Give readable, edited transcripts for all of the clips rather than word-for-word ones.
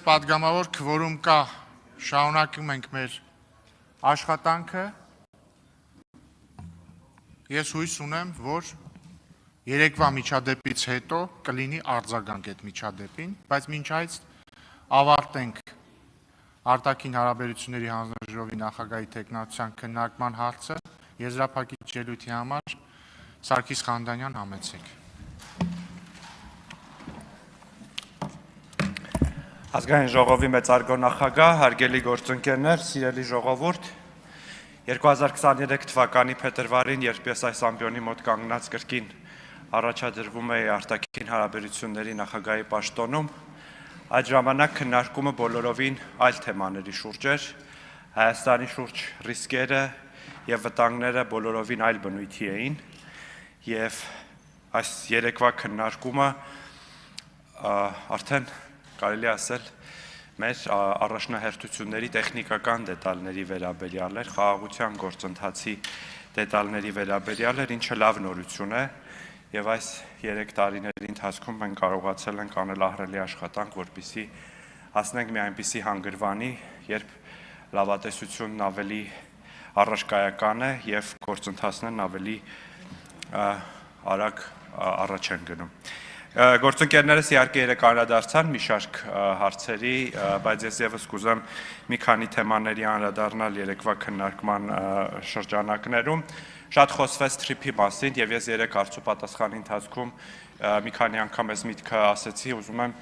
պատգամավոր քվորում կա, շարունակում ենք մեր աշխատանքը։ Ես հույս ունեմ, որ երեկվա միջադեպից հետո կլինի արձագանք այդ միջադեպին, բայց մինչ այս ավարտենք արտաքին հարաբերությունների հանձնաժողովի նախագահի թեկնածության քննարկման հարցը, եզրափակիչ ելույթի համար Սարգիս Խանդանյան, համեցեք։ Ազգային ժողովի մեծարգո նախագահ, հարգելի գործընկերներ, սիրելի ժողովուրդ, 2023 թվականի փետրվարին, երբ ես այս ամբիոնի մոտ կանգնած կրկին առաջադրվում էի արտաքին հարաբերությունների նախագահի պաշտոնում, այդ ժամանակ քննարկումը բոլորովին այլ թեմաների շուրջ էր, Հայաստանի շուրջ ռիսկերը եւ վտանգները բոլորովին այլ բնույթի էին, եւ այս երեկվա քննարկումը արդեն կարելի ասել մեր առաջնահերթությունների տեխնիկական դետալների վերաբերյալ էր, խաղաղության գործընթացի դետալների վերաբերյալ էր, ինչը լավ նորություն է, եւ այս 3 տարիների ընթացքում մենք կարողացել ենք անել ահռելի աշխատանք, որպեսզի հասնենք մի այնպիսի հանգրվանի, երբ լավատեսությունն ավելի առարկայական է եւ գործընթացներն ավելի արագ առաջ են գնում։ Գործընկերներս իհարկե երեք անդրադարձան մի շարք հարցերի, բայց ես եւս կուզեմ մի քանի թեմաների անդրադառնալ երեկվա քննարկման շրջանակներում։ Շատ խոսվեց թրիփի մասին եւ ես երեք հարցու պատասխանի ընթացքում մի քանի անգամ այս միտքը ասեցի, ուզում եմ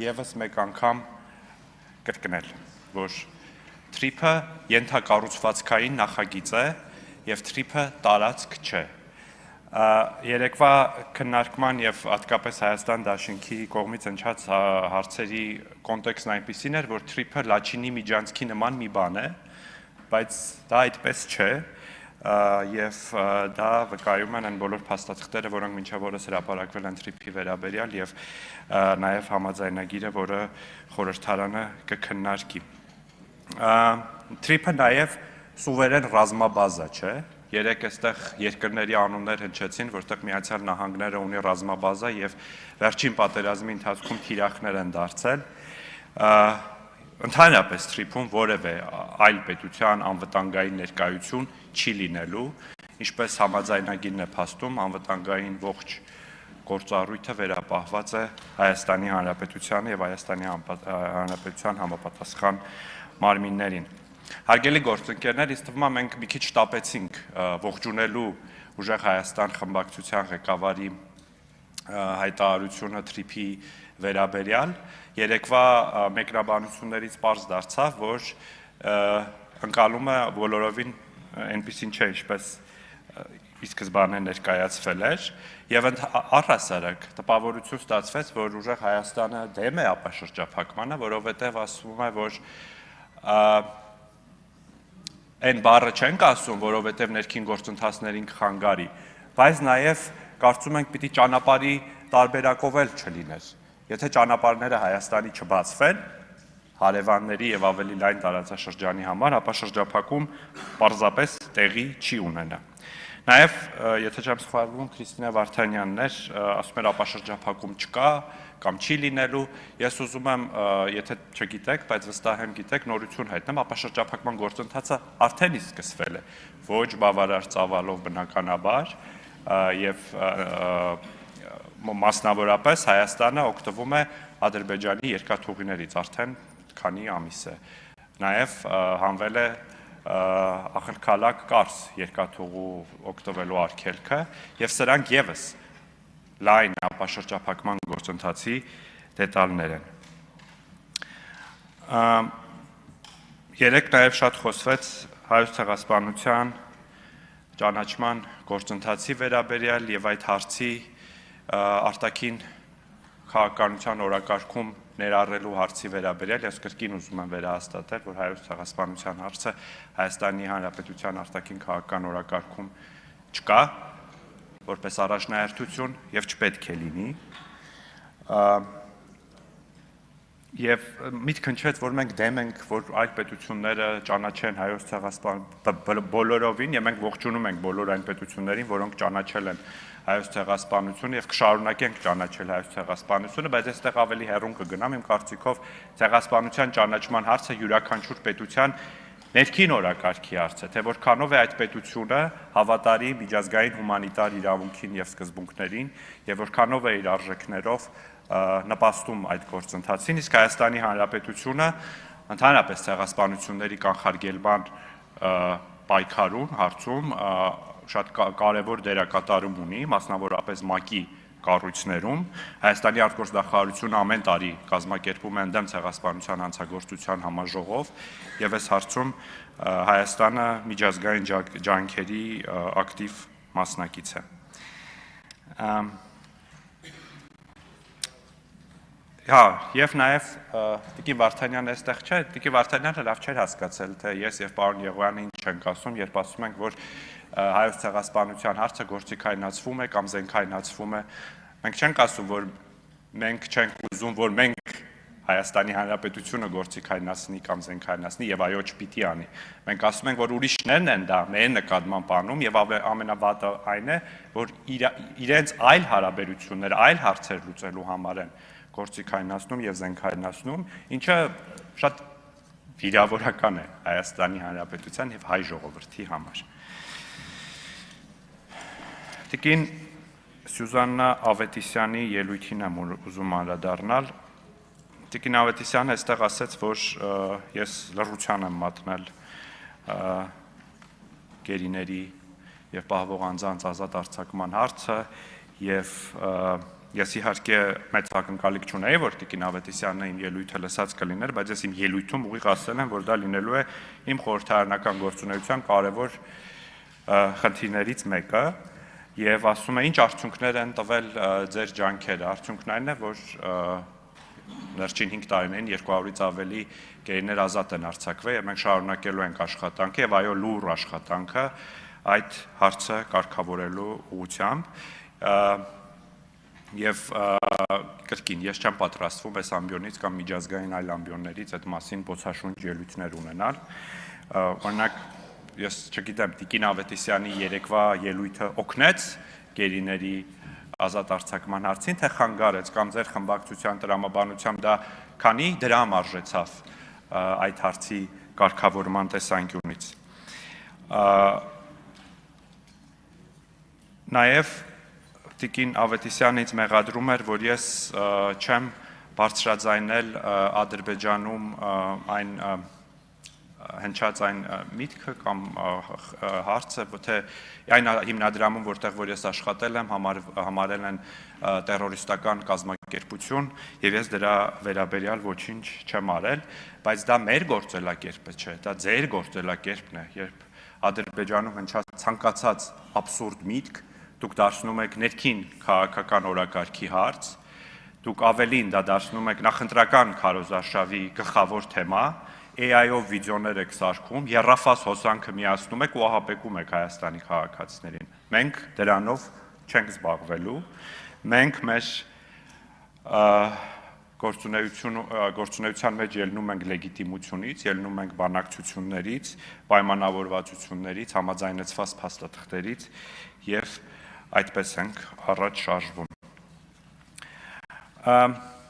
եւս մեկ անգամ կրկնել, որ թրիփը ենթակառուցվածքային նախագիծ է եւ թրիփը տարածք չէ։ Երեկվա քննարկման եւ հատկապես Հայաստան դաշինքի կողմից հնչած հարցերի կոնտեքստն այնպիսին էր, որ թրիփը Լաչինի միջանցքի նման մի բան է, բայց դա այդպես չէ եւ դա վկայում են այն բոլոր փաստաթղթերը, որոնք մինչեւ օրս հրապարակվել են թրիփի վերաբերյալ եւ նաեւ համաձայնագիրը, որը խորհրդարանը կքննարկի։ Թրիփը նաեւ սուվերեն ռազմաբազա չէ։ Երեք այստեղ երկրների անուններ հնչեցին, որտեղ Միացյալ Նահանգները ունի ռազմաբազա եւ վերջին պատերազմի ընթացքում թիրախներ են դարձել։ Ընդհանրապես թրիփում որևէ այլ պետության անվտանգային ներկայություն չի լինելու, ինչպես համաձայնագիրն է փաստում, անվտանգային ողջ գործառույթը վերապահված է Հայաստանի Հանրապետությանը եւ Հայաստանի Հանրապետության համապատասխան մարմիններին։ Հարգելի գործընկերներ, ինձ թվում է մենք մի քիչ շտապեցինք ողջունելու ուժեղ Հայաստան խմբակցության ղեկավարի հայտարարությունը թրիփի վերաբերյալ։ Երեկվա մեկնաբանություններից պարզ դարձավ, որ ընկալումը բոլորովին այնպիսին չէ, ինչպես ի սկզբանե ներկայացվել էր, եւ առհասարակ տպավորություն ստացվեց, որ ուժեղ Հայաստանը դեմ է ապաշրջափակմանը, որովհետեւ ասվում է, որ այն բառը չենք ասում, որովհետև ներքին գործընթացներին կխանգարի, բայց նաև կարծում ենք պիտի ճանապարհի տարբերակով էլ չլիներ։ Եթե ճանապարհները Հայաստանի չբացվեն, հարևանների եւ ավելի լայն տարածաշրջանի համար, ապա շրջափակում պարզապես տեղի չի ունենա։ Նաև, եթե չեմ սխալվում, Քրիստինե Վարդանյանն էր, ասում էր ապաշրջափակում չկա կամ չի լինելու, ես ուզում եմ, եթե չգիտեք, բայց վստահ եմ գիտեք, նորություն հայտնեմ, ապաշրջափակման գործընթացը արդեն իսկ սկսվել է, ոչ բավարար ծավալով բնականաբար, եւ մասնավորապես Հայաստանը օգտվում է Ադրբեջանի երկաթուղիներից արդեն քանի ամիս է։ Նաև հանվել է Ախալքալակ Կարս երկաթուղու օգտվելու արգելքը եւ սրանք եւս լայն ապաշրջափակման գործընթացի դետալներ են։ Երեք նաև շատ խոսվեց Հայոց ցեղասպանության ճանաչման գործընթացի վերաբերյալ եւ այդ հարցի արտաքին քաղաքականության օրակարգում ներառելու հարցի վերաբերյալ ես կրկին ուզում եմ վերահաստատել, որ Հայոց ցեղասպանության հարցը Հայաստանի Հանրապետության արտաքին քաղաքական օրակարգում չկա, որպես առաջնահերթություն եւ չպետք է լինի։ Եվ միտք հնչեց, որ մենք դեմ ենք, որ այլ պետությունները ճանաչեն Հայոց ցեղասպան բոլորովին, եւ մենք ողջունում ենք բոլոր այն պետություններին, որոնք ճանաչել են հայոց ցեղասպանությունը եւ կշարունակենք ճանաչել հայոց ցեղասպանությունը, բայց այստեղ ավելի հեռուն կգնամ իմ կարծիքով ցեղասպանության ճանաչման հարցը յուրաքանչյուր պետության ներքին օրակարգի հարց է, թե որքանով է այդ պետությունը հավատարի միջազգային հումանիտար իրավունքին եւ սկզբունքներին եւ որքանով է իր արժեքներով նպաստում այդ գործընթացին, իսկ Հայաստանի Հանրապետությունը ընդհանրապես ցեղասպանությունների կանխարգելման պայքարում հարցում շատ կարևոր դերակատարում ունի, մասնավորապես ՄԱԿ-ի կառույցներում։ Հայաստանի արտգործնախարարությունը ամեն տարի կազմակերպում է ընդդեմ ցեղասպանության հանցագործության համաժողով եւ այս հարցում Հայաստանը միջազգային ջանքերի ակտիվ մասնակից է։ Հա, եւ նաեւ Տիկին Վարդանյանը այստեղ չէ, Տիկին Վարդանյանը լավ չէր հասկացել, թե ես եւ պարոն Եղոյանը ինչ ենք ասում, երբ ասում ենք, որ հայոց ցեղասպանության հարցը գործիքայնացվում է կամ զենքայնացվում է։ Մենք չենք ասում, որ մենք չենք ուզում, որ մենք Հայաստանի Հանրապետությունը գործիքայնացնի կամ զենքայնացնի եւ այո չպիտի անի։ Մենք ասում ենք, որ ուրիշներն են դա մեր նկատմամբ անում եւ ամենավատը այն է, որ իրենց այլ հարաբերություններ, այլ հարցեր լուծելու համար են գործիքայնացնում եւ զենքայնացնում, ինչը շատ վիրավորական է Հայաստանի Հանրապետության եւ հայ ժողովրդի համար։ Տիկին Սյուզաննա Ավետիսյանի ելույթին եմ ուզում անդրադառնալ։ Տիկին Ավետիսյանը այստեղ ասաց, որ ես լռության եմ մատնել գերիների եւ պահվող անձանց ազատ արձակման հարցը եւ ես իհարկե մեծ ակնկալիք չունեի, որ Տիկին Ավետիսյանն իմ ելույթը լսած կլիներ, բայց ես իմ ելույթում ուղիղ ասել եմ, որ դա լինելու է իմ խորհրդարանական գործունեության կարևոր խնդիրներից մեկը եւ ասում է ինչ արդյունքներ են տվել ձեր ջանքերը։ Արդյունքն այն է, որ վերջին 5 տարիներին 200-ից ավելի գերիներ ազատ են արձակվել եւ մենք շարունակելու ենք աշխատանքը եւ այո լուր աշխատանքը այդ հարցը կարգավորելու ուղղությամբ եւ կրկին ես չեմ պատրաստվում այս ամբիոնից կամ միջազգային այլ ամբիոններից այդ մասին բոցաշունչ ելույթներ ունենալ։ Օրինակ ես չգիտեմ Տիկին Ավետիսյանի երեկվա ելույթը օգնեց գերիների ազատ արձակման հարցին, թե խանգարեց կամ ձեր խմբակցության տրամաբանությամբ դա քանի դրամ արժեցավ այդ հարցի կարգավորման տեսանկյունից։ Նաեւ Տիկին Ավետիսյանից մեղադրում էր, որ ես չեմ բարձրաձայնել Ադրբեջանում այն հնչած այն միտքը կամ հարցը, թե այն հիմնադրամում, որտեղ որ ես աշխատել եմ, համարել են տերորիստական կազմակերպություն եւ ես դրա վերաբերյալ ոչինչ չեմ արել, բայց դա մեր գործելակերպը չէ, դա ձեր գործելակերպն է, երբ Ադրբեջանում հնչած ցանկացած աբսուրդ միտք դուք դարձնում եք ներքին քաղաքական օրակարգի հարց, դուք ավելին դա դարձնում եք նախընտրական քարոզարշավի գլխավոր թեմա, AI-ով վիդեոներ եք սարքում, երրաֆաս հոսանքը միացնում եք ու ահապեկում եք Հայաստանի քաղաքացիներին։ Մենք դրանով չենք զբաղվելու, մենք մեր գործունեության մեջ ելնում ենք լեգիտիմությունից, ելնում ենք բանակցություններից, պայմանավորվածություններից, համաձայնեցված փաստաթղթերից եւ այդպես ենք առաջ շարժվում։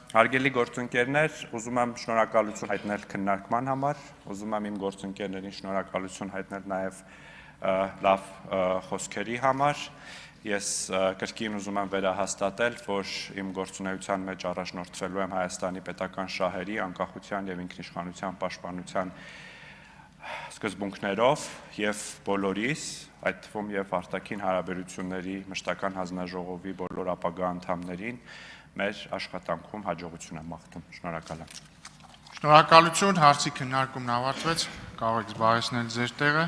Հարգելի գործընկերներ, ուզում եմ շնորհակալություն հայտնել քննարկման համար, ուզում եմ իմ գործընկերներին շնորհակալություն հայտնել նաև լավ խոսքերի համար։ Ես կրկին ուզում եմ վերահաստատել, որ իմ գործունեության մեջ առաջնորդվելու եմ Հայաստանի պետական շահերի, անկախության եւ ինքնիշխանության պաշտպանության սկզբունքներով եւ բոլորիս, այդ թվում եւ արտաքին հարաբերությունների մշտական հանձնաժողովի բոլոր ապագա անդամներին մեր աշխատանքում հաջողություն եմ մաղթում։ Շնորհակալ եմ։ Շնորհակալություն, հարցի քննարկումն ավարտվեց, կարող եք զբաղեցնել ձեր տեղը։